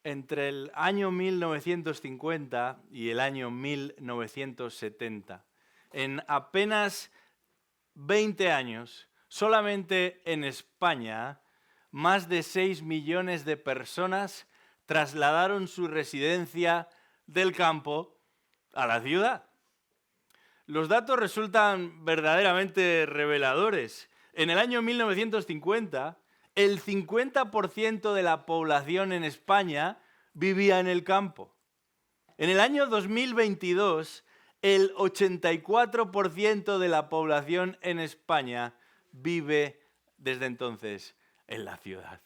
entre el año 1950 y el año 1970. En apenas 20 años, solamente en España, más de 6 millones de personas trasladaron su residencia del campo a la ciudad. Los datos resultan verdaderamente reveladores. En el año 1950, el 50% de la población en España vivía en el campo. En el año 2022, el 84% de la población en España vive desde entonces en la ciudad.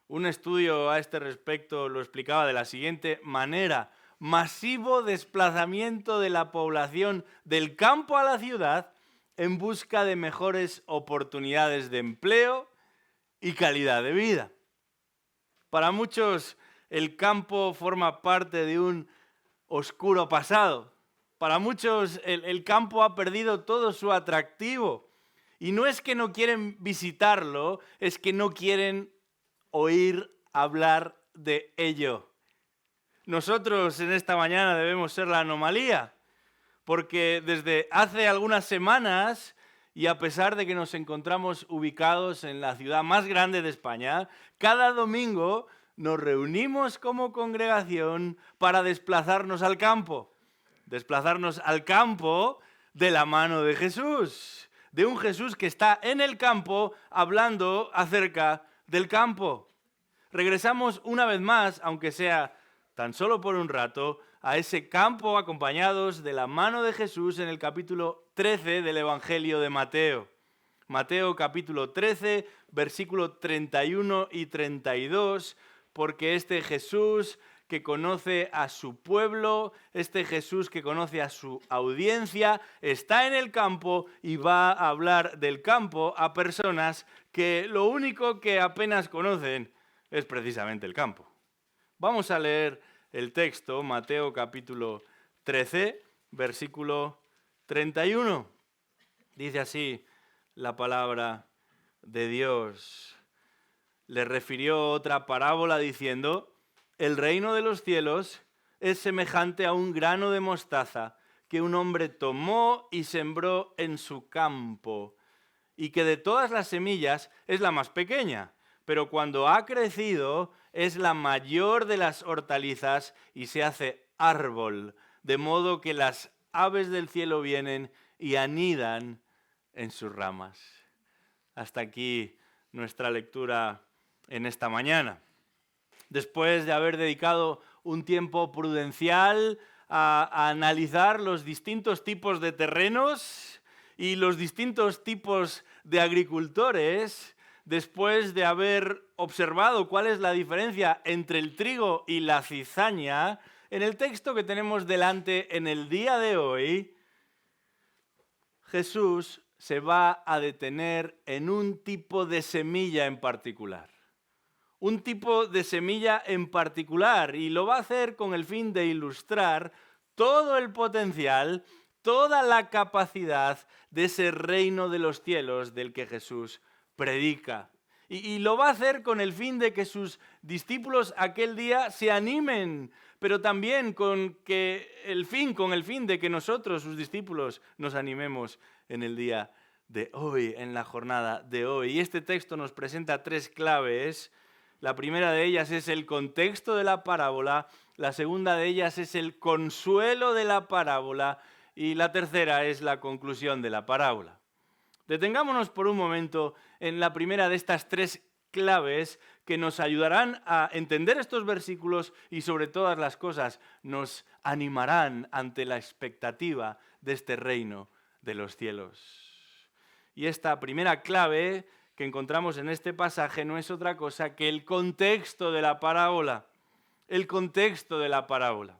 Un estudio a este respecto lo explicaba de la siguiente manera: masivo desplazamiento de la población del campo a la ciudad en busca de mejores oportunidades de empleo y calidad de vida. Para muchos, el campo forma parte de un oscuro pasado. Para muchos, el campo ha perdido todo su atractivo. Y no es que no quieren visitarlo, es que no quieren oír hablar de ello. Nosotros en esta mañana debemos ser la anomalía, porque desde hace algunas semanas, y a pesar de que nos encontramos ubicados en la ciudad más grande de España, cada domingo nos reunimos como congregación para desplazarnos al campo. Desplazarnos al campo de la mano de Jesús, de un Jesús que está en el campo hablando acerca del campo. Regresamos una vez más, aunque sea tan solo por un rato, a ese campo acompañados de la mano de Jesús en el capítulo 13 del Evangelio de Mateo. Mateo capítulo 13, versículo 31 y 32, porque este Jesús que conoce a su pueblo, este Jesús que conoce a su audiencia, está en el campo y va a hablar del campo a personas que lo único que apenas conocen es precisamente el campo. Vamos a leer el texto, Mateo capítulo 13, versículo 31. Dice así la palabra de Dios. Le refirió otra parábola diciendo: el reino de los cielos es semejante a un grano de mostaza que un hombre tomó y sembró en su campo, y que de todas las semillas es la más pequeña, pero cuando ha crecido es la mayor de las hortalizas y se hace árbol, de modo que las aves del cielo vienen y anidan en sus ramas. Hasta aquí nuestra lectura en esta mañana. Después de haber dedicado un tiempo prudencial a analizar los distintos tipos de terrenos y los distintos tipos de agricultores, después de haber observado cuál es la diferencia entre el trigo y la cizaña, en el texto que tenemos delante en el día de hoy, Jesús se va a detener en un tipo de semilla en particular. Un tipo de semilla en particular, y lo va a hacer con el fin de ilustrar todo el potencial, toda la capacidad de ese reino de los cielos del que Jesús predica. Y lo va a hacer con el fin de que sus discípulos aquel día se animen, pero también con el fin de que nosotros, sus discípulos, nos animemos en el día de hoy, en la jornada de hoy. Y este texto nos presenta tres claves. La primera de ellas es el contexto de la parábola, la segunda de ellas es el consuelo de la parábola y la tercera es la conclusión de la parábola. Detengámonos por un momento en la primera de estas tres claves que nos ayudarán a entender estos versículos y sobre todas las cosas nos animarán ante la expectativa de este reino de los cielos. Y esta primera clave que encontramos en este pasaje no es otra cosa que el contexto de la parábola. El contexto de la parábola.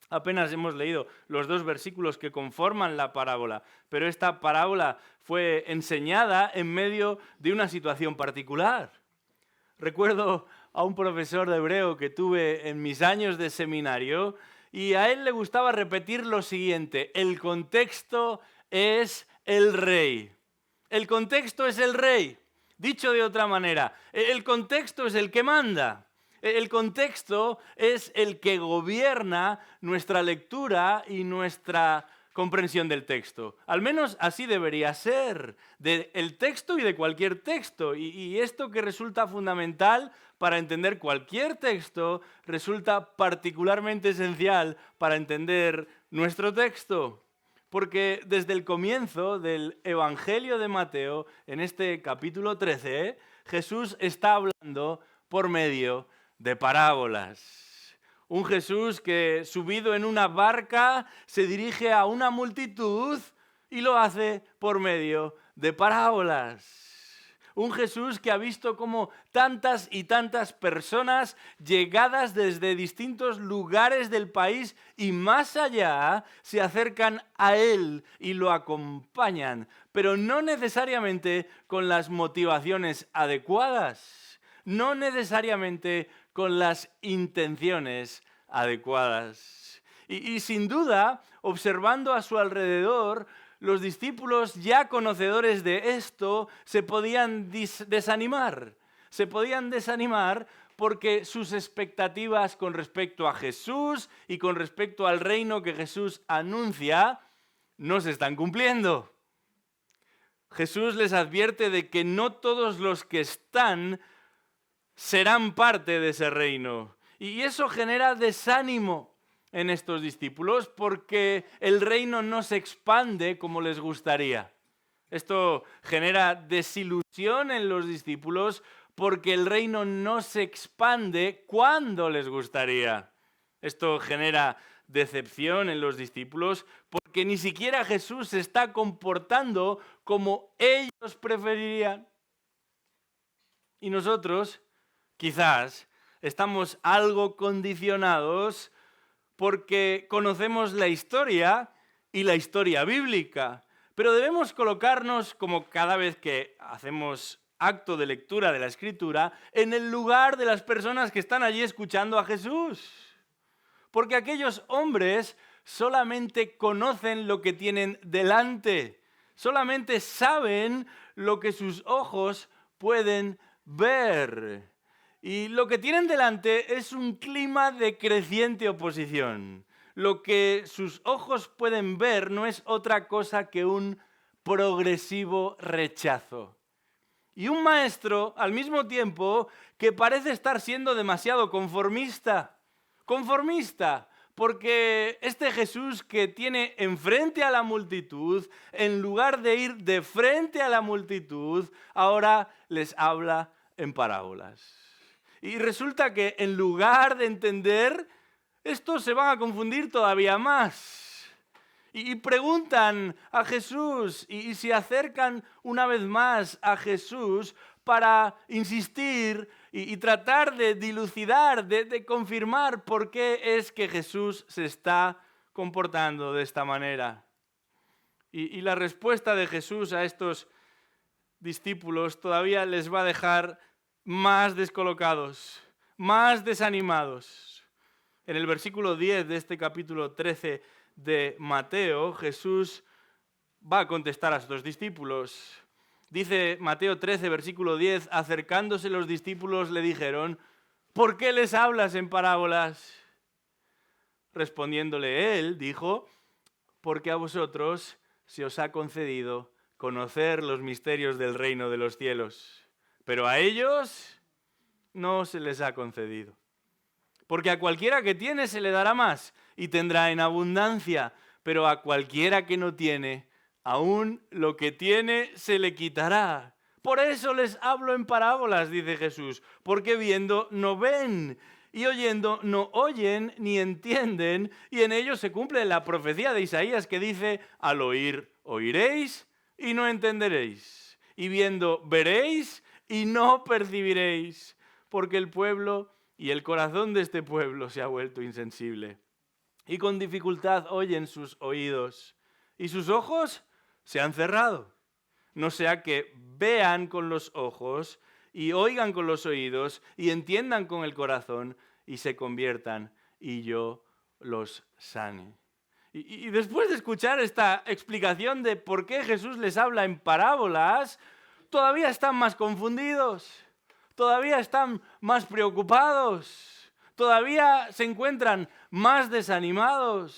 Apenas hemos leído los dos versículos que conforman la parábola, pero esta parábola fue enseñada en medio de una situación particular. Recuerdo a un profesor de hebreo que tuve en mis años de seminario y a él le gustaba repetir lo siguiente: el contexto es el rey. El contexto es el rey. Dicho de otra manera, el contexto es el que manda. El contexto es el que gobierna nuestra lectura y nuestra comprensión del texto. Al menos así debería ser, del texto y de cualquier texto. Y esto que resulta fundamental para entender cualquier texto, resulta particularmente esencial para entender nuestro texto. Porque desde el comienzo del Evangelio de Mateo, en este capítulo 13, Jesús está hablando por medio de parábolas. Un Jesús que, subido en una barca, se dirige a una multitud y lo hace por medio de parábolas. Un Jesús que ha visto cómo tantas y tantas personas llegadas desde distintos lugares del país y más allá se acercan a Él y lo acompañan, pero no necesariamente con las motivaciones adecuadas, no necesariamente con las intenciones adecuadas. Y sin duda, observando a su alrededor, los discípulos ya conocedores de esto se podían desanimar. Se podían desanimar porque sus expectativas con respecto a Jesús y con respecto al reino que Jesús anuncia no se están cumpliendo. Jesús les advierte de que no todos los que están serán parte de ese reino. Y eso genera desánimo en estos discípulos porque el reino no se expande como les gustaría. Esto genera desilusión en los discípulos porque el reino no se expande cuando les gustaría. Esto genera decepción en los discípulos porque ni siquiera Jesús se está comportando como ellos preferirían. Y nosotros, quizás, estamos algo condicionados porque conocemos la historia y la historia bíblica, pero debemos colocarnos, como cada vez que hacemos acto de lectura de la Escritura, en el lugar de las personas que están allí escuchando a Jesús. Porque aquellos hombres solamente conocen lo que tienen delante, solamente saben lo que sus ojos pueden ver. Y lo que tienen delante es un clima de creciente oposición. Lo que sus ojos pueden ver no es otra cosa que un progresivo rechazo. Y un maestro, al mismo tiempo, que parece estar siendo demasiado conformista. Conformista, porque este Jesús que tiene enfrente a la multitud, en lugar de ir de frente a la multitud, ahora les habla en parábolas. Y resulta que en lugar de entender, estos se van a confundir todavía más. Y preguntan a Jesús y se acercan una vez más a Jesús para insistir y tratar de dilucidar, de confirmar por qué es que Jesús se está comportando de esta manera. Y la respuesta de Jesús a estos discípulos todavía les va a dejar más descolocados, más desanimados. En el versículo 10 de este capítulo 13 de Mateo, Jesús va a contestar a sus discípulos. Dice Mateo 13, versículo 10, acercándose los discípulos le dijeron, ¿por qué les hablas en parábolas? Respondiéndole él, dijo, porque a vosotros se os ha concedido conocer los misterios del reino de los cielos, pero a ellos no se les ha concedido. Porque a cualquiera que tiene se le dará más y tendrá en abundancia, pero a cualquiera que no tiene, aún lo que tiene se le quitará. Por eso les hablo en parábolas, dice Jesús, porque viendo no ven y oyendo no oyen ni entienden, y en ellos se cumple la profecía de Isaías que dice, al oír oiréis y no entenderéis, y viendo veréis y no percibiréis, porque el pueblo y el corazón de este pueblo se ha vuelto insensible. Y con dificultad oyen sus oídos, y sus ojos se han cerrado. No sea que vean con los ojos y oigan con los oídos y entiendan con el corazón y se conviertan y yo los sane. Y después de escuchar esta explicación de por qué Jesús les habla en parábolas, todavía están más confundidos. todavía están más preocupados, todavía se encuentran más desanimados.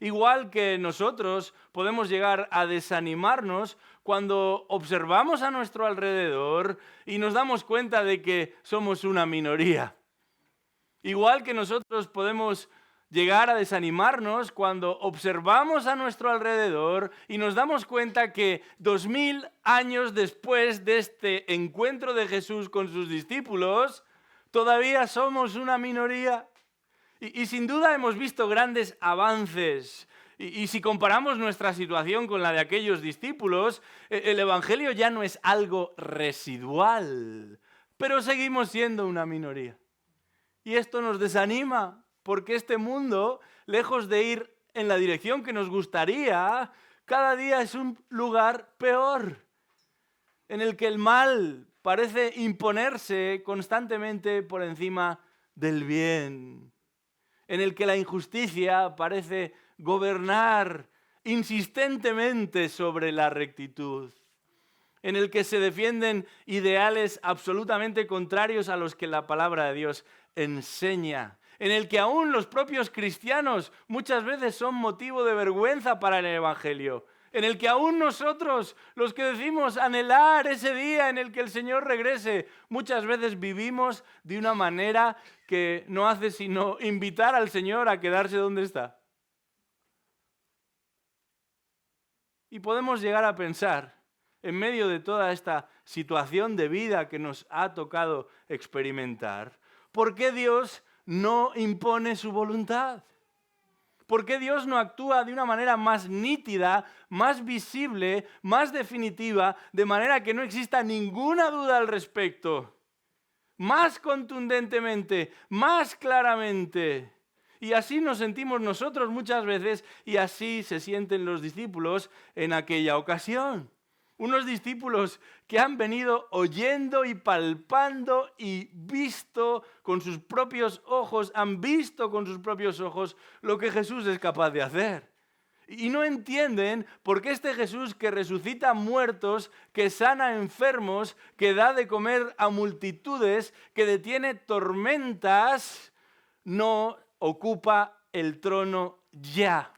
Igual que nosotros podemos llegar a desanimarnos cuando observamos a nuestro alrededor y nos damos cuenta de que somos una minoría. Igual que nosotros podemos llegar a desanimarnos cuando observamos a nuestro alrededor y nos damos cuenta que 2000 años después de este encuentro de Jesús con sus discípulos, todavía somos una minoría. Y sin duda hemos visto grandes avances. Y si comparamos nuestra situación con la de aquellos discípulos, el Evangelio ya no es algo residual, pero seguimos siendo una minoría. Y esto nos desanima, porque este mundo, lejos de ir en la dirección que nos gustaría, cada día es un lugar peor, en el que el mal parece imponerse constantemente por encima del bien, en el que la injusticia parece gobernar insistentemente sobre la rectitud, en el que se defienden ideales absolutamente contrarios a los que la palabra de Dios enseña, en el que aún los propios cristianos muchas veces son motivo de vergüenza para el Evangelio, en el que aún nosotros, los que decimos anhelar ese día en el que el Señor regrese, muchas veces vivimos de una manera que no hace sino invitar al Señor a quedarse donde está. Y podemos llegar a pensar, en medio de toda esta situación de vida que nos ha tocado experimentar, ¿por qué Dios no impone su voluntad? ¿Por qué Dios no actúa de una manera más nítida, más visible, más definitiva, de manera que no exista ninguna duda al respecto? Más contundentemente, más claramente. Y así nos sentimos nosotros muchas veces y así se sienten los discípulos en aquella ocasión. Unos discípulos que han venido oyendo y palpando y visto con sus propios ojos, han visto con sus propios ojos lo que Jesús es capaz de hacer. Y no entienden por qué este Jesús que resucita muertos, que sana enfermos, que da de comer a multitudes, que detiene tormentas, no ocupa el trono ya.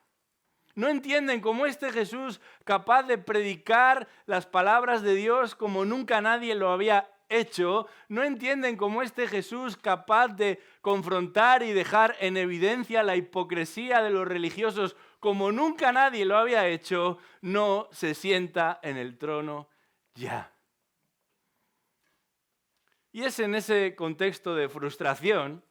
No entienden cómo este Jesús, capaz de predicar las palabras de Dios como nunca nadie lo había hecho, no entienden cómo este Jesús, capaz de confrontar y dejar en evidencia la hipocresía de los religiosos como nunca nadie lo había hecho, no se sienta en el trono ya. Y es en ese contexto de frustración,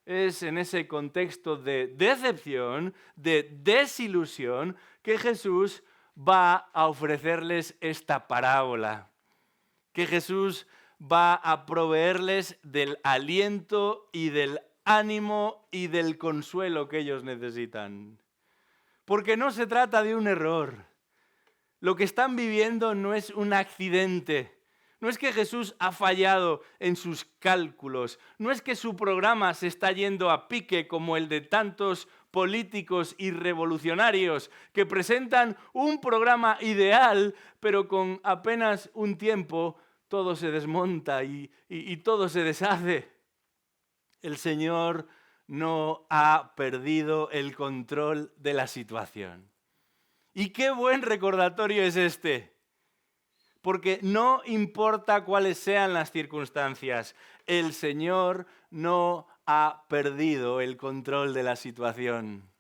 es en ese contexto de decepción, de desilusión, que Jesús va a ofrecerles esta parábola. Que Jesús va a proveerles del aliento y del ánimo y del consuelo que ellos necesitan. Porque no se trata de un error. Lo que están viviendo no es un accidente. No es que Jesús ha fallado en sus cálculos, no es que su programa se está yendo a pique como el de tantos políticos y revolucionarios que presentan un programa ideal, pero con apenas un tiempo todo se desmonta y todo se deshace. El Señor no ha perdido el control de la situación. Y qué buen recordatorio es este. Porque no importa cuáles sean las circunstancias, el Señor no ha perdido el control de la situación.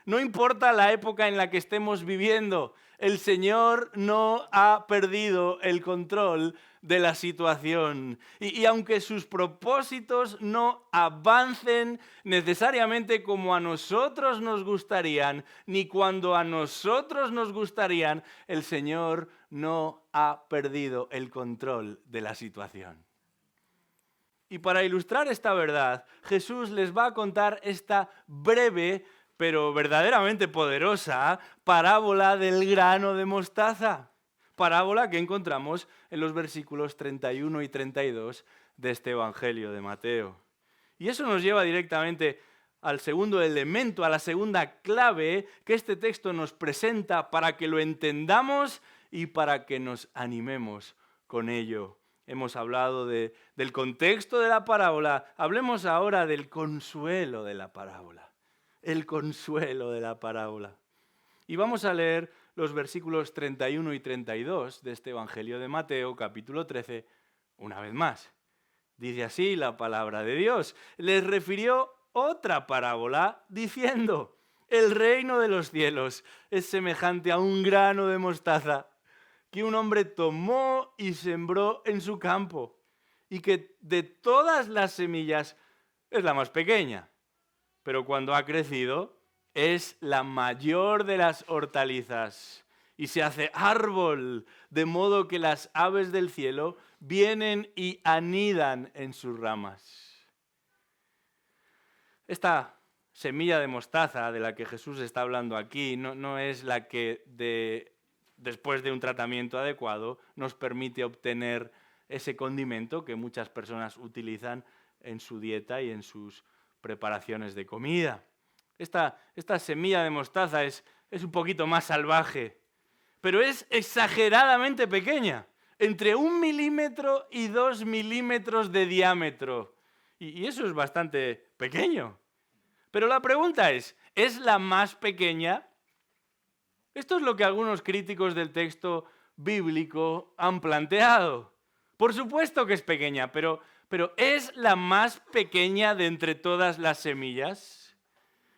No importa la época en la que estemos viviendo, el Señor no ha perdido el control de la situación. Y aunque sus propósitos no avancen necesariamente como a nosotros nos gustarían, ni cuando a nosotros nos gustarían, el Señor no ha perdido el control de la situación. Y para ilustrar esta verdad, Jesús les va a contar esta breve pero verdaderamente poderosa parábola del grano de mostaza. Parábola que encontramos en los versículos 31 y 32 de este Evangelio de Mateo. Y eso nos lleva directamente al segundo elemento, a la segunda clave que este texto nos presenta para que lo entendamos y para que nos animemos con ello Hemos hablado del contexto de la parábola. Hablemos ahora del consuelo de la parábola. El consuelo de la parábola. Y vamos a leer los versículos 31 y 32 de este Evangelio de Mateo, capítulo 13, una vez más. Dice así la palabra de Dios. Les refirió otra parábola diciendo: el reino de los cielos es semejante a un grano de mostaza que un hombre tomó y sembró en su campo, y que de todas las semillas es la más pequeña, pero cuando ha crecido es la mayor de las hortalizas y se hace árbol, de modo que las aves del cielo vienen y anidan en sus ramas. Esta semilla de mostaza de la que Jesús está hablando aquí no es la que después de un tratamiento adecuado nos permite obtener ese condimento que muchas personas utilizan en su dieta y en sus preparaciones de comida. Esta semilla de mostaza es un poquito más salvaje, pero es exageradamente pequeña, entre 1 milímetro y 2 milímetros de diámetro. Y eso es bastante pequeño. Pero la pregunta ¿es la más pequeña? Esto es lo que algunos críticos del texto bíblico han planteado. Por supuesto que es pequeña, pero ¿es la más pequeña de entre todas las semillas?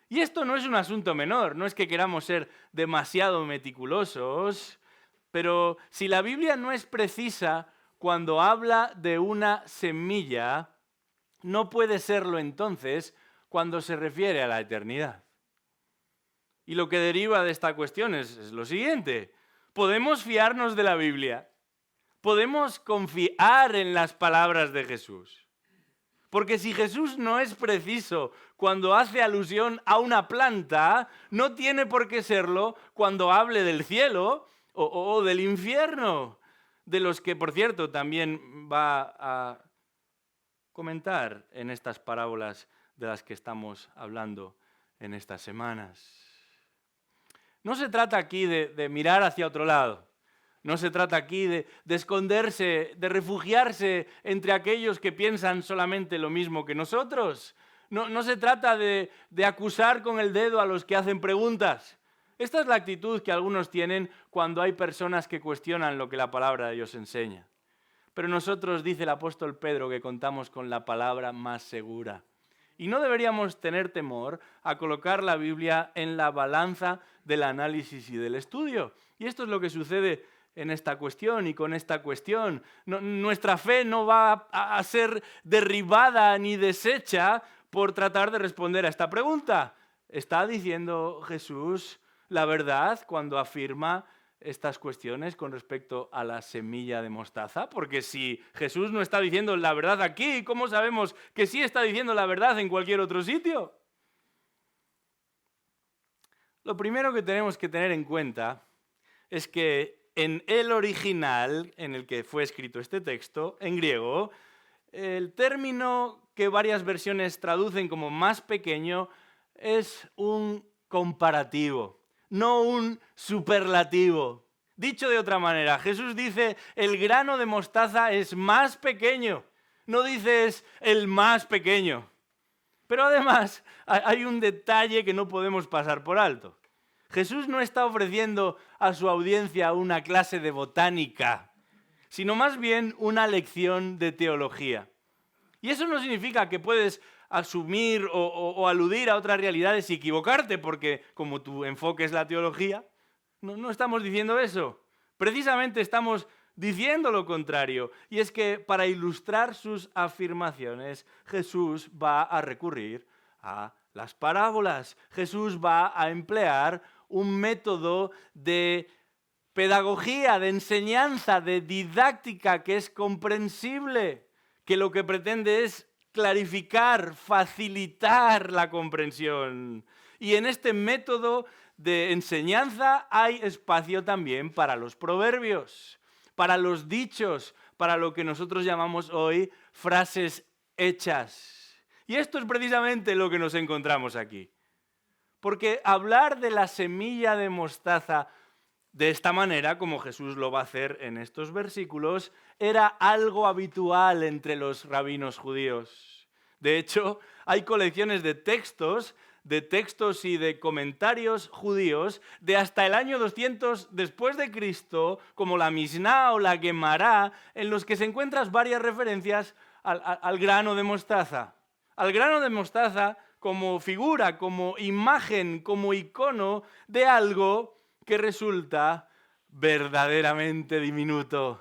Y esto no es un asunto menor, no es que queramos ser demasiado meticulosos, pero si la Biblia no es precisa cuando habla de una semilla, no puede serlo entonces cuando se refiere a la eternidad. Y lo que deriva de esta cuestión es lo siguiente: ¿podemos fiarnos de la Biblia? ¿Podemos confiar en las palabras de Jesús? Porque si Jesús no es preciso cuando hace alusión a una planta, no tiene por qué serlo cuando hable del cielo o del infierno, de los que, por cierto, también va a comentar en estas parábolas de las que estamos hablando en estas semanas. No se trata aquí de mirar hacia otro lado. No se trata aquí de esconderse, de refugiarse entre aquellos que piensan solamente lo mismo que nosotros. No se trata de acusar con el dedo a los que hacen preguntas. Esta es la actitud que algunos tienen cuando hay personas que cuestionan lo que la palabra de Dios enseña. Pero nosotros, dice el apóstol Pedro, que contamos con la palabra más segura. Y no deberíamos tener temor a colocar la Biblia en la balanza del análisis y del estudio. Y esto es lo que sucede en esta cuestión y con esta cuestión. Nuestra fe no va a ser derribada ni deshecha por tratar de responder a esta pregunta. ¿Está diciendo Jesús la verdad cuando afirma estas cuestiones con respecto a la semilla de mostaza? Porque si Jesús no está diciendo la verdad aquí, ¿cómo sabemos que sí está diciendo la verdad en cualquier otro sitio? Lo primero que tenemos que tener en cuenta es que en el original en el que fue escrito este texto, en griego, el término que varias versiones traducen como más pequeño es un comparativo, no un superlativo. Dicho de otra manera, Jesús dice el grano de mostaza es más pequeño, no dice es el más pequeño. Pero además hay un detalle que no podemos pasar por alto. Jesús no está ofreciendo a su audiencia una clase de botánica, sino más bien una lección de teología. Y eso no significa que puedes asumir o aludir a otras realidades y equivocarte, porque como tu enfoque es la teología, no estamos diciendo eso. Precisamente estamos diciendo lo contrario. Y es que para ilustrar sus afirmaciones, Jesús va a recurrir a las parábolas. Jesús va a emplear un método de pedagogía, de enseñanza, de didáctica que es comprensible, que lo que pretende es clarificar, facilitar la comprensión. Y en este método de enseñanza hay espacio también para los proverbios, para los dichos, para lo que nosotros llamamos hoy frases hechas. Y esto es precisamente lo que nos encontramos aquí. Porque hablar de la semilla de mostaza De esta manera, como Jesús lo va a hacer en estos versículos, era algo habitual entre los rabinos judíos. De hecho, hay colecciones de textos y de comentarios judíos de hasta el año 200 después de Cristo, como la Misná o la Guemará, en los que se encuentran varias referencias al grano de mostaza. Al grano de mostaza como figura, como imagen, como icono de algo que resulta verdaderamente diminuto.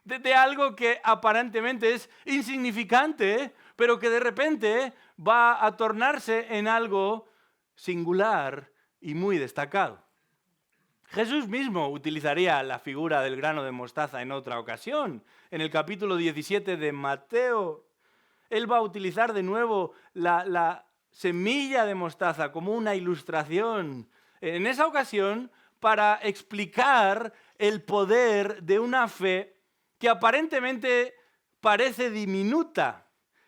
De algo que aparentemente es insignificante, pero que de repente va a tornarse en algo singular y muy destacado. Jesús mismo utilizaría la figura del grano de mostaza en otra ocasión. En el capítulo 17 de Mateo, él va a utilizar de nuevo la semilla de mostaza como una ilustración. En esa ocasión, para explicar el poder de una fe que aparentemente parece diminuta,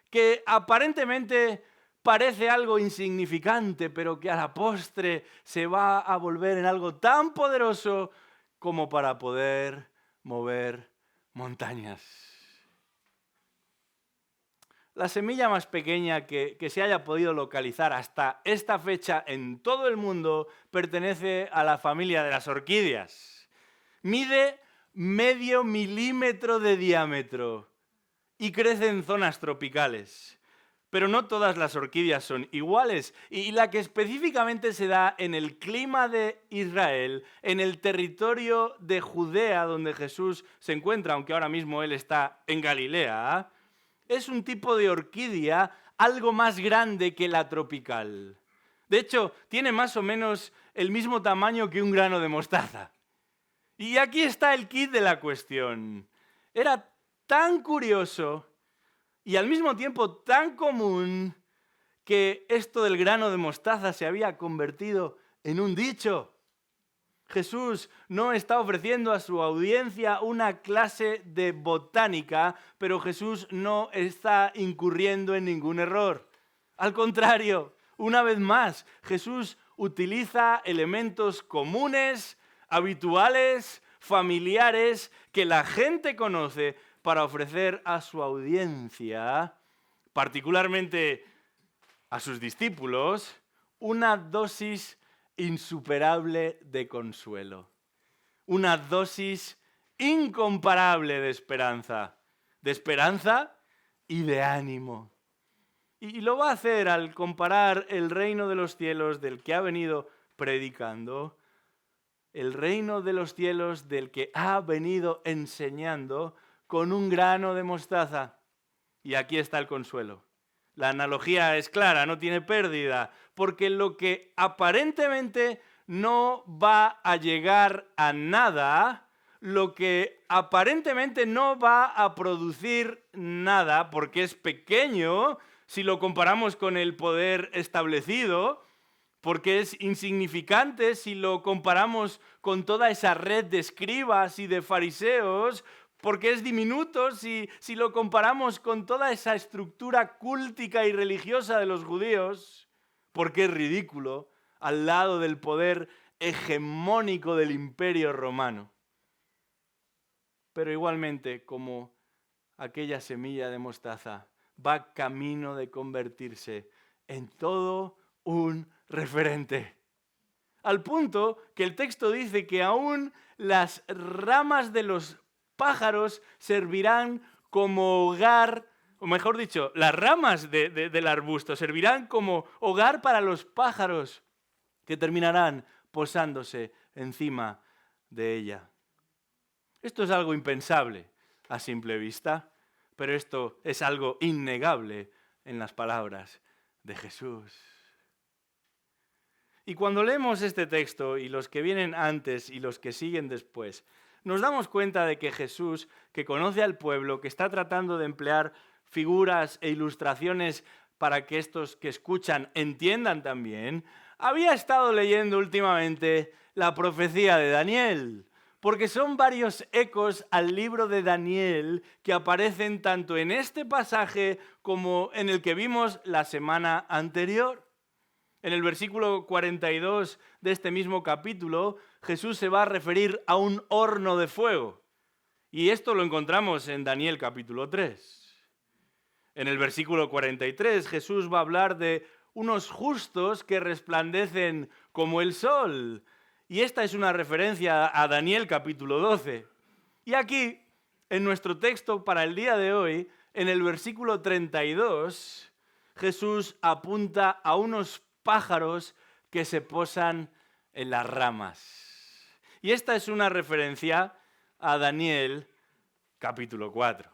que aparentemente parece algo insignificante, pero que a la postre se va a volver en algo tan poderoso como para poder mover montañas. La semilla más pequeña que se haya podido localizar hasta esta fecha en todo el mundo pertenece a la familia de las orquídeas. Mide medio milímetro de diámetro y crece en zonas tropicales. Pero no todas las orquídeas son iguales, y la que específicamente se da en el clima de Israel, en el territorio de Judea donde Jesús se encuentra, aunque ahora mismo él está en Galilea, es un tipo de orquídea algo más grande que la tropical. De hecho, tiene más o menos el mismo tamaño que un grano de mostaza. Y aquí está el quid de la cuestión. Era tan curioso y al mismo tiempo tan común que esto del grano de mostaza se había convertido en un dicho. Jesús no está ofreciendo a su audiencia una clase de botánica, pero Jesús no está incurriendo en ningún error. Al contrario, una vez más, Jesús utiliza elementos comunes, habituales, familiares, que la gente conoce para ofrecer a su audiencia, particularmente a sus discípulos, una dosis insuperable de consuelo, una dosis incomparable de esperanza y de ánimo. Y lo va a hacer al comparar el reino de los cielos del que ha venido predicando, el reino de los cielos del que ha venido enseñando, con un grano de mostaza. Y aquí está el consuelo. La analogía es clara, no tiene pérdida, porque lo que aparentemente no va a llegar a nada, lo que aparentemente no va a producir nada, porque es pequeño si lo comparamos con el poder establecido, porque es insignificante si lo comparamos con toda esa red de escribas y de fariseos, porque es diminuto si lo comparamos con toda esa estructura cúltica y religiosa de los judíos, porque es ridículo al lado del poder hegemónico del Imperio Romano. Pero igualmente, como aquella semilla de mostaza, va camino de convertirse en todo un referente. Al punto que el texto dice que aún las ramas de los pájaros servirán como hogar, o mejor dicho, las ramas del arbusto servirán como hogar para los pájaros que terminarán posándose encima de ella. Esto es algo impensable a simple vista, pero esto es algo innegable en las palabras de Jesús. Y cuando leemos este texto, y los que vienen antes y los que siguen después, nos damos cuenta de que Jesús, que conoce al pueblo, que está tratando de emplear figuras e ilustraciones para que estos que escuchan entiendan también, había estado leyendo últimamente la profecía de Daniel, porque son varios ecos al libro de Daniel que aparecen tanto en este pasaje como en el que vimos la semana anterior. En el versículo 42 de este mismo capítulo, Jesús se va a referir a un horno de fuego. Y esto lo encontramos en Daniel capítulo 3. En el versículo 43 Jesús va a hablar de unos justos que resplandecen como el sol. Y esta es una referencia a Daniel capítulo 12. Y aquí, en nuestro texto para el día de hoy, en el versículo 32, Jesús apunta a unos pájaros que se posan en las ramas. Y esta es una referencia a Daniel capítulo 4.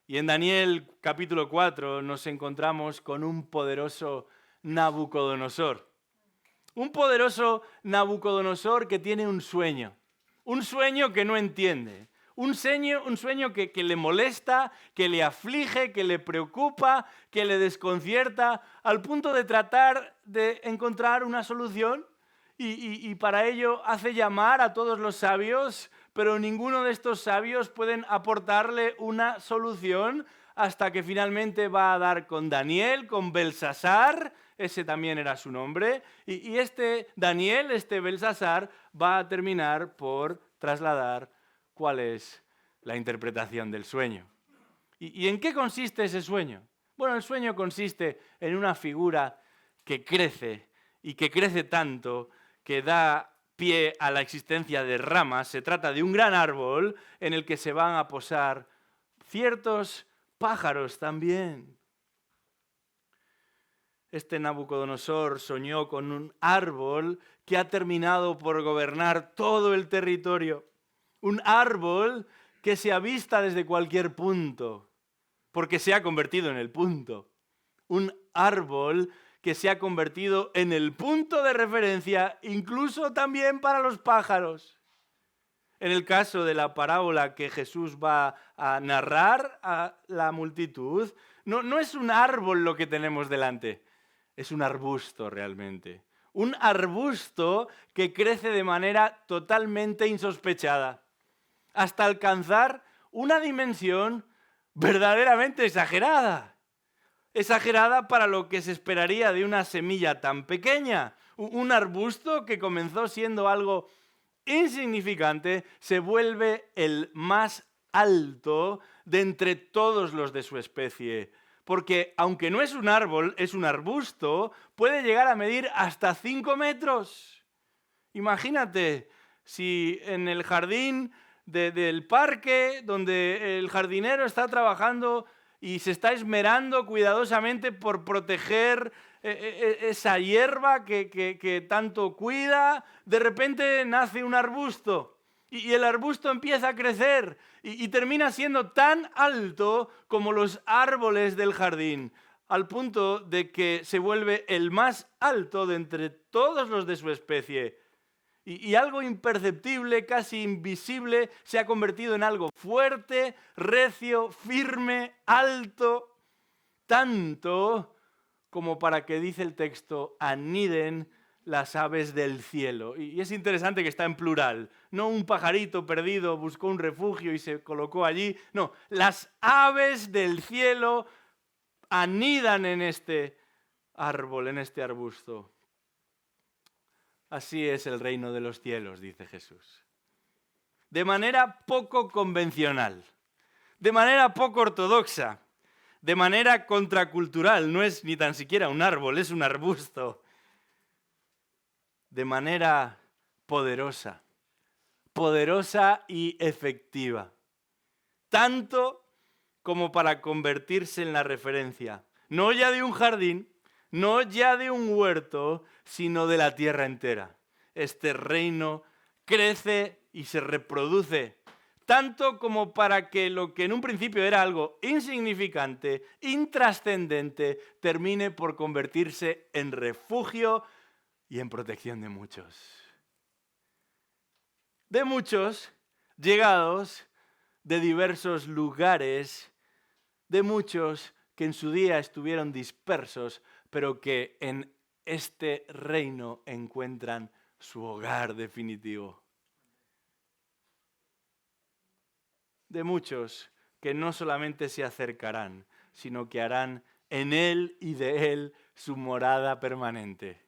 Y en Daniel capítulo 4 nos encontramos con un poderoso Nabucodonosor. Un poderoso Nabucodonosor que tiene un sueño que no entiende, un sueño que le molesta, que le aflige, que le preocupa, que le desconcierta, al punto de tratar de encontrar una solución y para ello hace llamar a todos los sabios, pero ninguno de estos sabios pueden aportarle una solución hasta que finalmente va a dar con Daniel, con Belsasar, ese también era su nombre, y este Daniel, este Belsasar, va a terminar por trasladar cuál es la interpretación del sueño. ¿Y en qué consiste ese sueño? Bueno, el sueño consiste en una figura que crece y que crece tanto que da pie a la existencia de ramas. Se trata de un gran árbol en el que se van a posar ciertos pájaros también. Este Nabucodonosor soñó con un árbol que ha terminado por gobernar todo el territorio. Un árbol que se avista desde cualquier punto, porque se ha convertido en el punto. Un árbol que se ha convertido en el punto de referencia, incluso también para los pájaros. En el caso de la parábola que Jesús va a narrar a la multitud, no es un árbol lo que tenemos delante, es un arbusto realmente. Un arbusto que crece de manera totalmente insospechada, hasta alcanzar una dimensión verdaderamente exagerada. Exagerada para lo que se esperaría de una semilla tan pequeña. Un arbusto que comenzó siendo algo insignificante se vuelve el más alto de entre todos los de su especie. Porque aunque no es un árbol, es un arbusto, puede llegar a medir hasta 5 metros. Imagínate, si en el jardín del parque, donde el jardinero está trabajando y se está esmerando cuidadosamente por proteger esa hierba que tanto cuida, de repente nace un arbusto y el arbusto empieza a crecer y termina siendo tan alto como los árboles del jardín, al punto de que se vuelve el más alto de entre todos los de su especie. Y algo imperceptible, casi invisible, se ha convertido en algo fuerte, recio, firme, alto, tanto como para que, dice el texto, aniden las aves del cielo. Y es interesante que está en plural. No un pajarito perdido buscó un refugio y se colocó allí. No, las aves del cielo anidan en este árbol, en este arbusto. Así es el reino de los cielos, dice Jesús. De manera poco convencional, de manera poco ortodoxa, de manera contracultural, no es ni tan siquiera un árbol, es un arbusto. De manera poderosa, poderosa y efectiva. Tanto como para convertirse en la referencia, no ya de un jardín, no ya de un huerto, sino de la tierra entera. Este reino crece y se reproduce, tanto como para que lo que en un principio era algo insignificante, intrascendente, termine por convertirse en refugio y en protección de muchos. De muchos llegados de diversos lugares, de muchos que en su día estuvieron dispersos, pero que en este reino encuentran su hogar definitivo. De muchos que no solamente se acercarán, sino que harán en él y de él su morada permanente.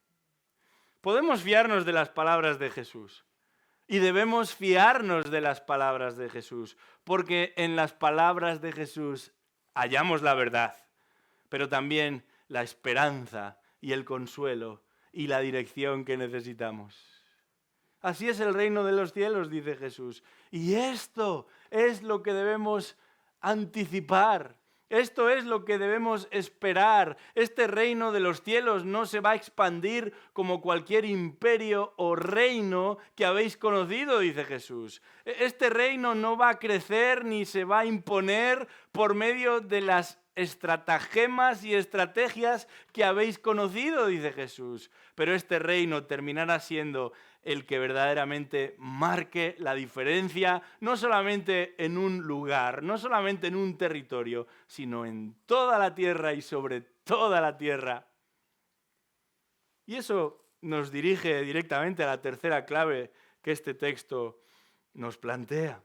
Podemos fiarnos de las palabras de Jesús. Y debemos fiarnos de las palabras de Jesús, porque en las palabras de Jesús hallamos la verdad, pero también la esperanza y el consuelo y la dirección que necesitamos. Así es el reino de los cielos, dice Jesús. Y esto es lo que debemos anticipar. Esto es lo que debemos esperar. Este reino de los cielos no se va a expandir como cualquier imperio o reino que habéis conocido, dice Jesús. Este reino no va a crecer ni se va a imponer por medio de las estratagemas y estrategias que habéis conocido, dice Jesús. Pero este reino terminará siendo el que verdaderamente marque la diferencia, no solamente en un lugar, no solamente en un territorio, sino en toda la tierra y sobre toda la tierra. Y eso nos dirige directamente a la tercera clave que este texto nos plantea.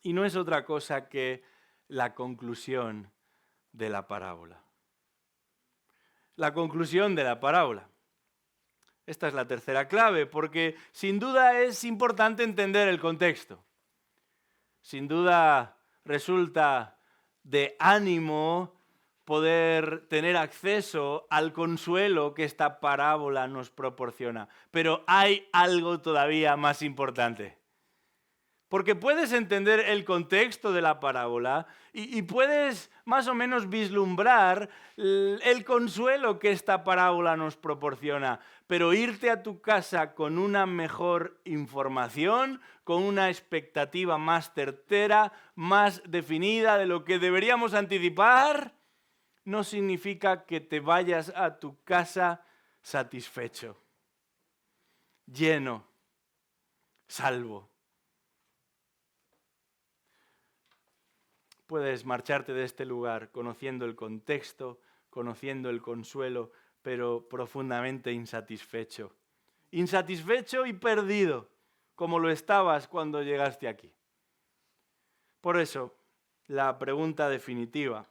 Y no es otra cosa que la conclusión de la parábola. La conclusión de la parábola. Esta es la tercera clave, porque sin duda es importante entender el contexto. Sin duda resulta de ánimo poder tener acceso al consuelo que esta parábola nos proporciona. Pero hay algo todavía más importante. Porque puedes entender el contexto de la parábola y puedes más o menos vislumbrar el consuelo que esta parábola nos proporciona, pero irte a tu casa con una mejor información, con una expectativa más certera, más definida de lo que deberíamos anticipar, no significa que te vayas a tu casa satisfecho, lleno, salvo. Puedes marcharte de este lugar conociendo el contexto, conociendo el consuelo, pero profundamente insatisfecho. Insatisfecho y perdido, como lo estabas cuando llegaste aquí. Por eso, la pregunta definitiva,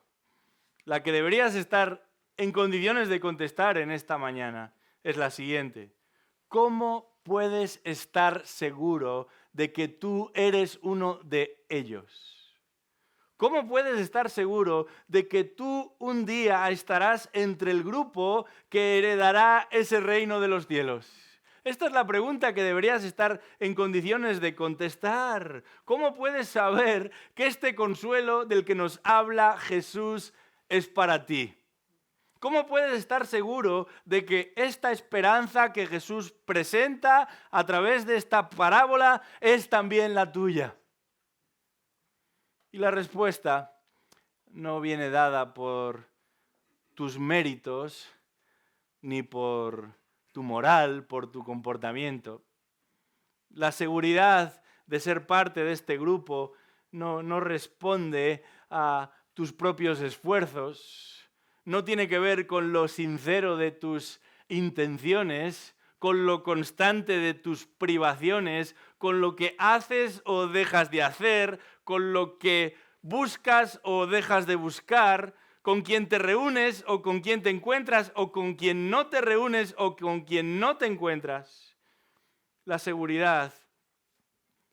la que deberías estar en condiciones de contestar en esta mañana, es la siguiente. ¿Cómo puedes estar seguro de que tú eres uno de ellos? ¿Cómo puedes estar seguro de que tú un día estarás entre el grupo que heredará ese reino de los cielos? Esta es la pregunta que deberías estar en condiciones de contestar. ¿Cómo puedes saber que este consuelo del que nos habla Jesús es para ti? ¿Cómo puedes estar seguro de que esta esperanza que Jesús presenta a través de esta parábola es también la tuya? Y la respuesta no viene dada por tus méritos, ni por tu moral, por tu comportamiento. La seguridad de ser parte de este grupo no responde a tus propios esfuerzos, no tiene que ver con lo sincero de tus intenciones, con lo constante de tus privaciones, con lo que haces o dejas de hacer, con lo que buscas o dejas de buscar, con quien te reúnes o con quien te encuentras, o con quien no te reúnes o con quien no te encuentras. La seguridad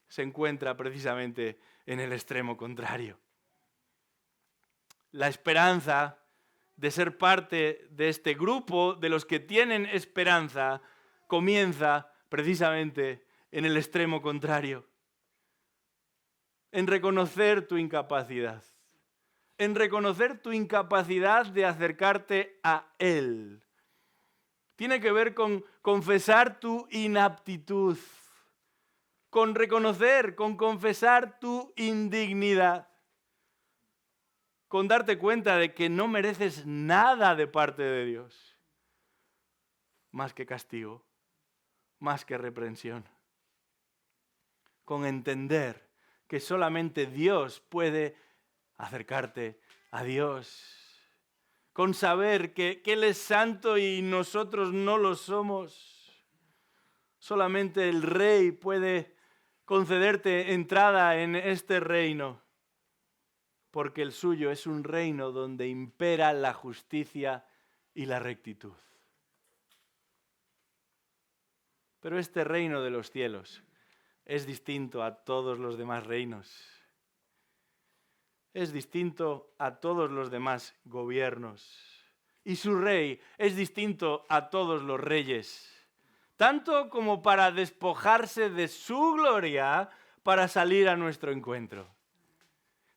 se encuentra precisamente en el extremo contrario. La esperanza de ser parte de este grupo de los que tienen esperanza comienza precisamente en el extremo contrario. En reconocer tu incapacidad. En reconocer tu incapacidad de acercarte a Él. Tiene que ver con confesar tu inaptitud. Con reconocer, con confesar tu indignidad. Con darte cuenta de que no mereces nada de parte de Dios. Más que castigo, más que reprensión. Con entender que solamente Dios puede acercarte a Dios. Con saber que Él es santo y nosotros no lo somos. Solamente el Rey puede concederte entrada en este reino, porque el suyo es un reino donde impera la justicia y la rectitud. Pero este reino de los cielos es distinto a todos los demás reinos. Es distinto a todos los demás gobiernos. Y su rey es distinto a todos los reyes. Tanto como para despojarse de su gloria para salir a nuestro encuentro.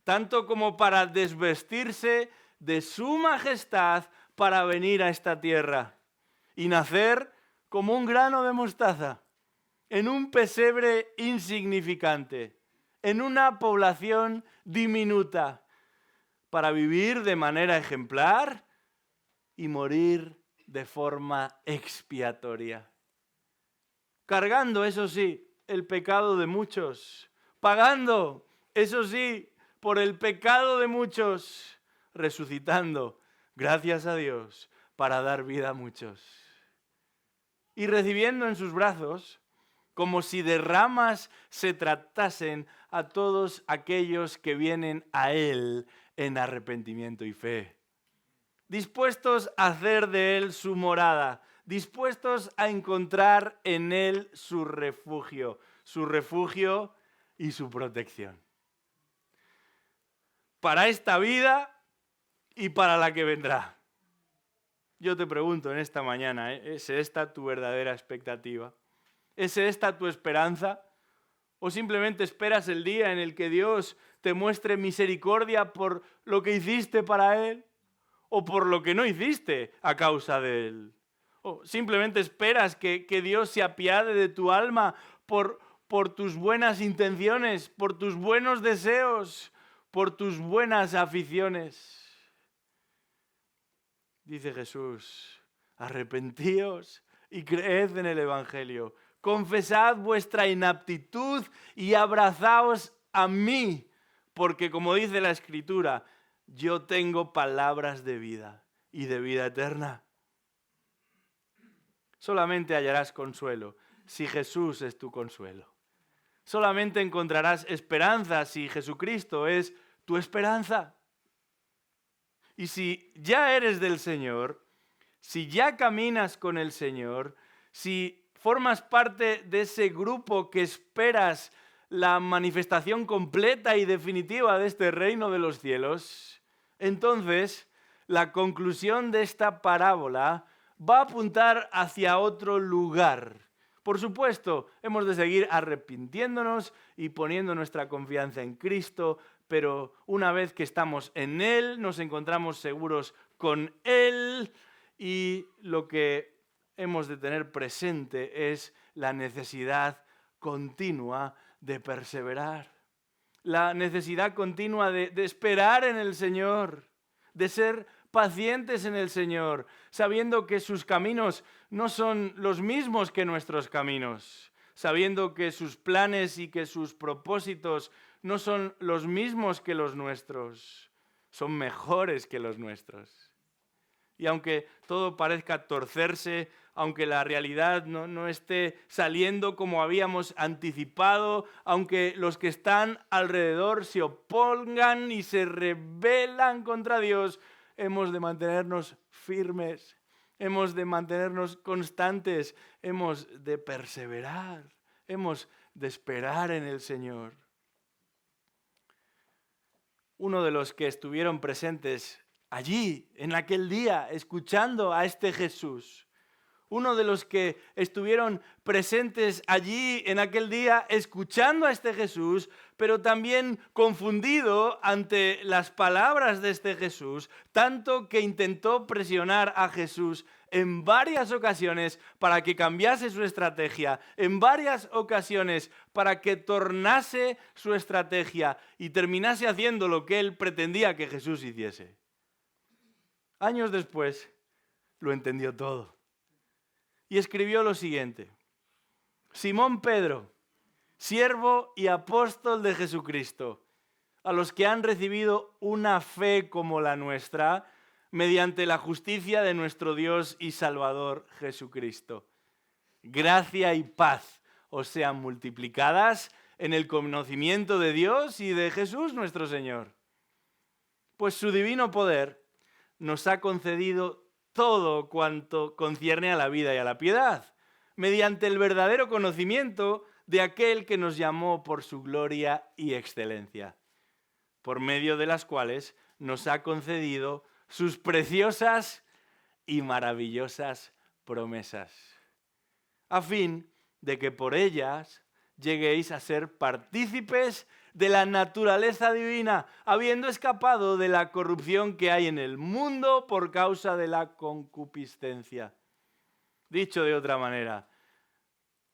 Tanto como para desvestirse de su majestad para venir a esta tierra y nacer como un grano de mostaza, en un pesebre insignificante, en una población diminuta, para vivir de manera ejemplar y morir de forma expiatoria. Cargando, eso sí, el pecado de muchos, pagando, eso sí, por el pecado de muchos, resucitando, gracias a Dios, para dar vida a muchos. Y recibiendo en sus brazos, como si de ramas se tratasen, a todos aquellos que vienen a Él en arrepentimiento y fe. Dispuestos a hacer de Él su morada, dispuestos a encontrar en Él su refugio y su protección. Para esta vida y para la que vendrá. Yo te pregunto en esta mañana, ¿es esta tu verdadera expectativa? ¿Es esta tu esperanza? ¿O simplemente esperas el día en el que Dios te muestre misericordia por lo que hiciste para Él? ¿O por lo que no hiciste a causa de Él? ¿O simplemente esperas que Dios se apiade de tu alma por tus buenas intenciones, por tus buenos deseos, por tus buenas aficiones? Dice Jesús, arrepentíos y creed en el Evangelio. Confesad vuestra inaptitud y abrazaos a mí, porque como dice la Escritura, yo tengo palabras de vida y de vida eterna. Solamente hallarás consuelo si Jesús es tu consuelo. Solamente encontrarás esperanza si Jesucristo es tu esperanza. Y si ya eres del Señor, si ya caminas con el Señor, si formas parte de ese grupo que esperas la manifestación completa y definitiva de este reino de los cielos, entonces la conclusión de esta parábola va a apuntar hacia otro lugar. Por supuesto, hemos de seguir arrepintiéndonos y poniendo nuestra confianza en Cristo, pero una vez que estamos en Él, nos encontramos seguros con Él, y lo que hemos de tener presente es la necesidad continua de perseverar, la necesidad continua de esperar en el Señor, de ser pacientes en el Señor, sabiendo que sus caminos no son los mismos que nuestros caminos, sabiendo que sus planes y que sus propósitos no son los mismos que los nuestros, son mejores que los nuestros. Y aunque todo parezca torcerse, aunque la realidad no esté saliendo como habíamos anticipado, aunque los que están alrededor se opongan y se rebelan contra Dios, hemos de mantenernos firmes, hemos de mantenernos constantes, hemos de perseverar, hemos de esperar en el Señor. Uno de los que estuvieron presentes allí, en aquel día, escuchando a este Jesús, uno de los que estuvieron presentes allí en aquel día escuchando a este Jesús, pero también confundido ante las palabras de este Jesús, tanto que intentó presionar a Jesús en varias ocasiones para que cambiase su estrategia, en varias ocasiones para que tornase su estrategia y terminase haciendo lo que él pretendía que Jesús hiciese. Años después, lo entendió todo. Y escribió lo siguiente: Simón Pedro, siervo y apóstol de Jesucristo, a los que han recibido una fe como la nuestra, mediante la justicia de nuestro Dios y Salvador Jesucristo. Gracia y paz os sean multiplicadas en el conocimiento de Dios y de Jesús nuestro Señor. Pues su divino poder nos ha concedido todo cuanto concierne a la vida y a la piedad, mediante el verdadero conocimiento de aquel que nos llamó por su gloria y excelencia, por medio de las cuales nos ha concedido sus preciosas y maravillosas promesas, a fin de que por ellas lleguéis a ser partícipes de la naturaleza divina, habiendo escapado de la corrupción que hay en el mundo por causa de la concupiscencia. Dicho de otra manera,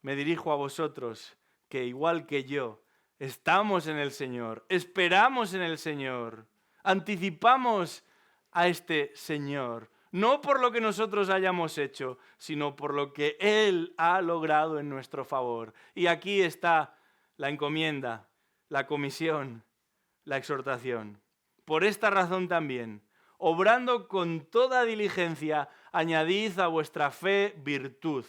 me dirijo a vosotros, que igual que yo, estamos en el Señor, esperamos en el Señor, anticipamos a este Señor, no por lo que nosotros hayamos hecho, sino por lo que Él ha logrado en nuestro favor. Y aquí está la encomienda, la comisión, la exhortación. Por esta razón también, obrando con toda diligencia, añadid a vuestra fe virtud,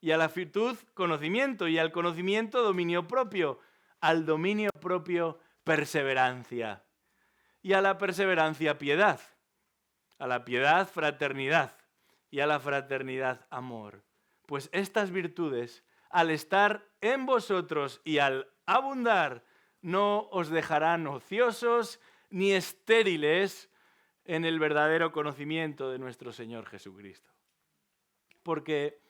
y a la virtud conocimiento, y al conocimiento dominio propio, al dominio propio perseverancia, y a la perseverancia piedad, a la piedad fraternidad, y a la fraternidad amor. Pues estas virtudes, al estar en vosotros y al abundar, no os dejarán ociosos ni estériles en el verdadero conocimiento de nuestro Señor Jesucristo. Porque,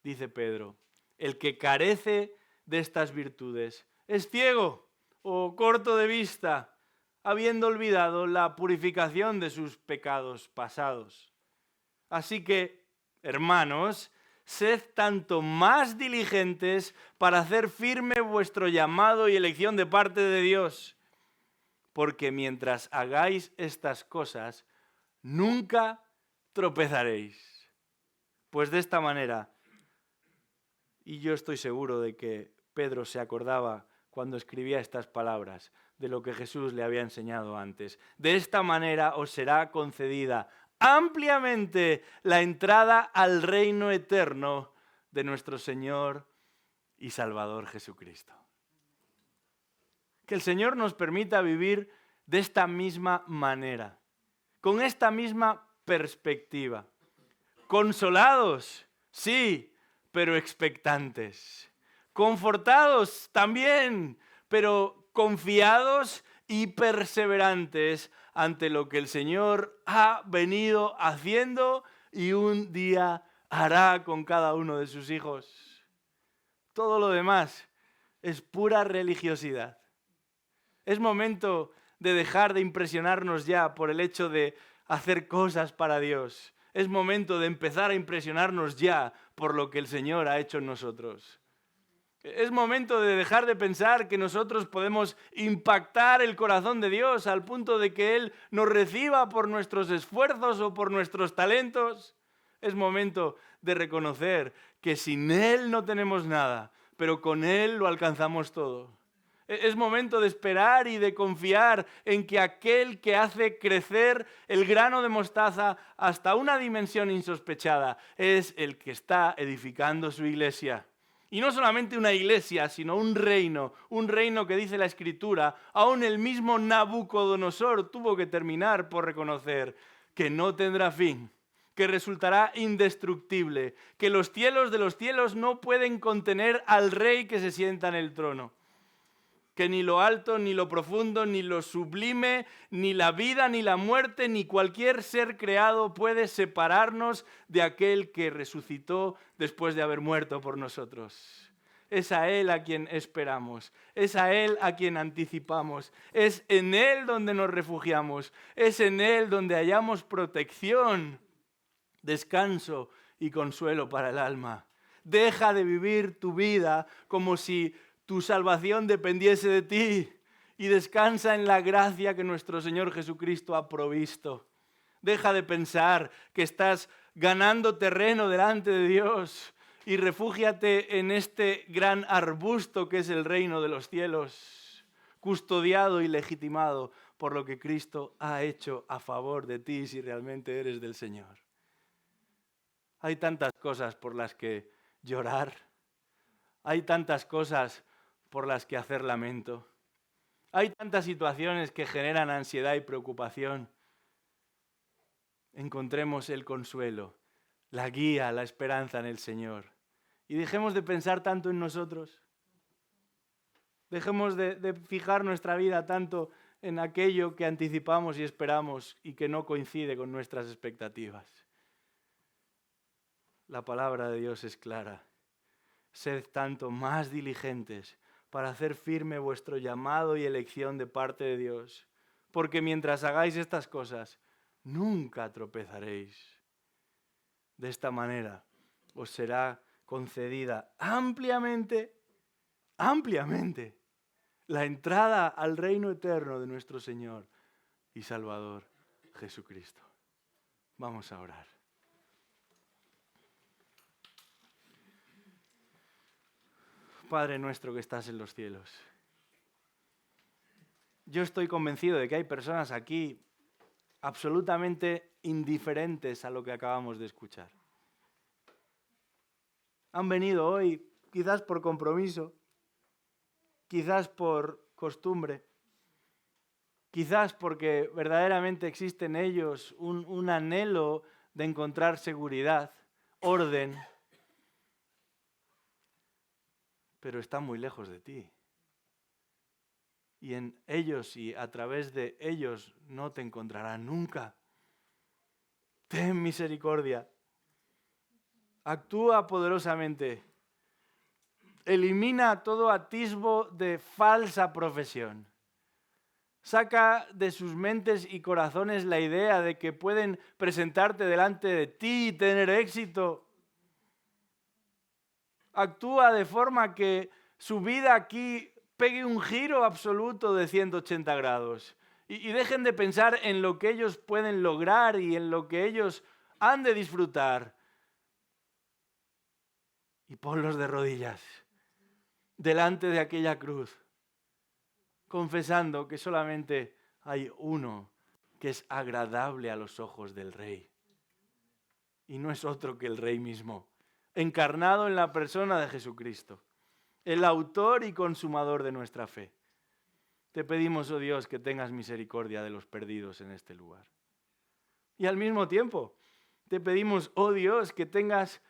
dice Pedro, el que carece de estas virtudes es ciego o corto de vista, habiendo olvidado la purificación de sus pecados pasados. Así que, hermanos, sed tanto más diligentes para hacer firme vuestro llamado y elección de parte de Dios, porque mientras hagáis estas cosas, nunca tropezaréis. Pues de esta manera, y yo estoy seguro de que Pedro se acordaba cuando escribía estas palabras de lo que Jesús le había enseñado antes. De esta manera os será concedida ampliamente la entrada al reino eterno de nuestro Señor y Salvador Jesucristo. Que el Señor nos permita vivir de esta misma manera, con esta misma perspectiva. Consolados, sí, pero expectantes. Confortados también, pero confiados y perseverantes ante lo que el Señor ha venido haciendo y un día hará con cada uno de sus hijos. Todo lo demás es pura religiosidad. Es momento de dejar de impresionarnos ya por el hecho de hacer cosas para Dios. Es momento de empezar a impresionarnos ya por lo que el Señor ha hecho en nosotros. Es momento de dejar de pensar que nosotros podemos impactar el corazón de Dios al punto de que Él nos reciba por nuestros esfuerzos o por nuestros talentos. Es momento de reconocer que sin Él no tenemos nada, pero con Él lo alcanzamos todo. Es momento de esperar y de confiar en que aquel que hace crecer el grano de mostaza hasta una dimensión insospechada es el que está edificando su iglesia. Y no solamente una iglesia, sino un reino que dice la Escritura, aún el mismo Nabucodonosor tuvo que terminar por reconocer que no tendrá fin, que resultará indestructible, que los cielos de los cielos no pueden contener al rey que se sienta en el trono. Que ni lo alto, ni lo profundo, ni lo sublime, ni la vida, ni la muerte, ni cualquier ser creado puede separarnos de aquel que resucitó después de haber muerto por nosotros. Es a Él a quien esperamos, es a Él a quien anticipamos, es en Él donde nos refugiamos, es en Él donde hallamos protección, descanso y consuelo para el alma. Deja de vivir tu vida como si tu salvación dependiese de ti y descansa en la gracia que nuestro Señor Jesucristo ha provisto. Deja de pensar que estás ganando terreno delante de Dios y refúgiate en este gran arbusto que es el reino de los cielos, custodiado y legitimado por lo que Cristo ha hecho a favor de ti si realmente eres del Señor. Hay tantas cosas por las que llorar, hay tantas cosas por las que hacer lamento. Hay tantas situaciones que generan ansiedad y preocupación. Encontremos el consuelo, la guía, la esperanza en el Señor y dejemos de pensar tanto en nosotros. Dejemos de fijar nuestra vida tanto en aquello que anticipamos y esperamos y que no coincide con nuestras expectativas. La palabra de Dios es clara. Sed tanto más diligentes para hacer firme vuestro llamado y elección de parte de Dios, porque mientras hagáis estas cosas, nunca tropezaréis. De esta manera os será concedida ampliamente la entrada al reino eterno de nuestro Señor y Salvador Jesucristo. Vamos a orar. Padre nuestro que estás en los cielos, yo estoy convencido de que hay personas aquí absolutamente indiferentes a lo que acabamos de escuchar. Han venido hoy quizás por compromiso, quizás por costumbre, quizás porque verdaderamente existe en ellos un anhelo de encontrar seguridad, orden, pero están muy lejos de ti. Y en ellos y a través de ellos no te encontrarán nunca. Ten misericordia. Actúa poderosamente. Elimina todo atisbo de falsa profesión. Saca de sus mentes y corazones la idea de que pueden presentarte delante de ti y tener éxito. Actúa de forma que su vida aquí pegue un giro absoluto de 180 grados y dejen de pensar en lo que ellos pueden lograr y en lo que ellos han de disfrutar. Y ponlos de rodillas delante de aquella cruz, confesando que solamente hay uno que es agradable a los ojos del Rey. Y no es otro que el Rey mismo, encarnado en la persona de Jesucristo, el autor y consumador de nuestra fe. Te pedimos, oh Dios, que tengas misericordia de los perdidos en este lugar. Y al mismo tiempo, te pedimos, oh Dios, que tengas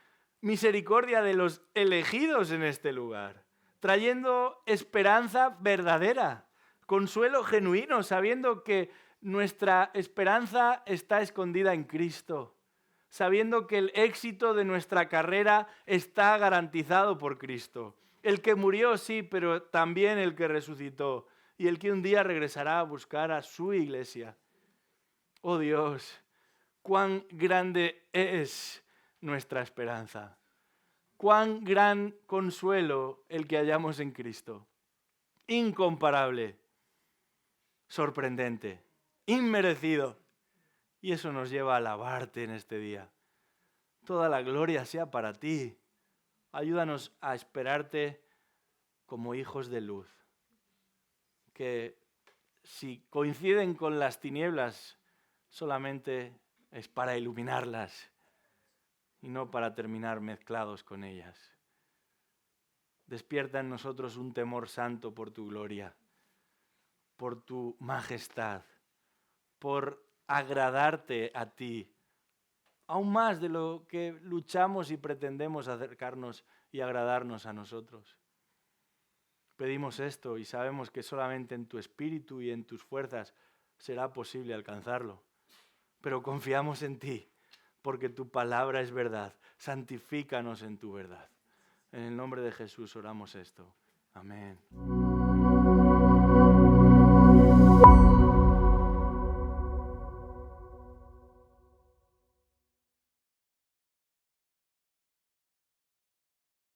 misericordia de los elegidos en este lugar, trayendo esperanza verdadera, consuelo genuino, sabiendo que nuestra esperanza está escondida en Cristo, sabiendo que el éxito de nuestra carrera está garantizado por Cristo. El que murió, sí, pero también el que resucitó y el que un día regresará a buscar a su iglesia. Oh Dios, cuán grande es nuestra esperanza. Cuán gran consuelo el que hallamos en Cristo. Incomparable, sorprendente, inmerecido. Y eso nos lleva a alabarte en este día. Toda la gloria sea para ti. Ayúdanos a esperarte como hijos de luz. Que si coinciden con las tinieblas, solamente es para iluminarlas y no para terminar mezclados con ellas. Despierta en nosotros un temor santo por tu gloria, por tu majestad, por agradarte a ti, aún más de lo que luchamos y pretendemos acercarnos y agradarnos a nosotros. Pedimos esto y sabemos que solamente en tu espíritu y en tus fuerzas será posible alcanzarlo. Pero confiamos en ti, porque tu palabra es verdad. Santifícanos en tu verdad. En el nombre de Jesús oramos esto. Amén.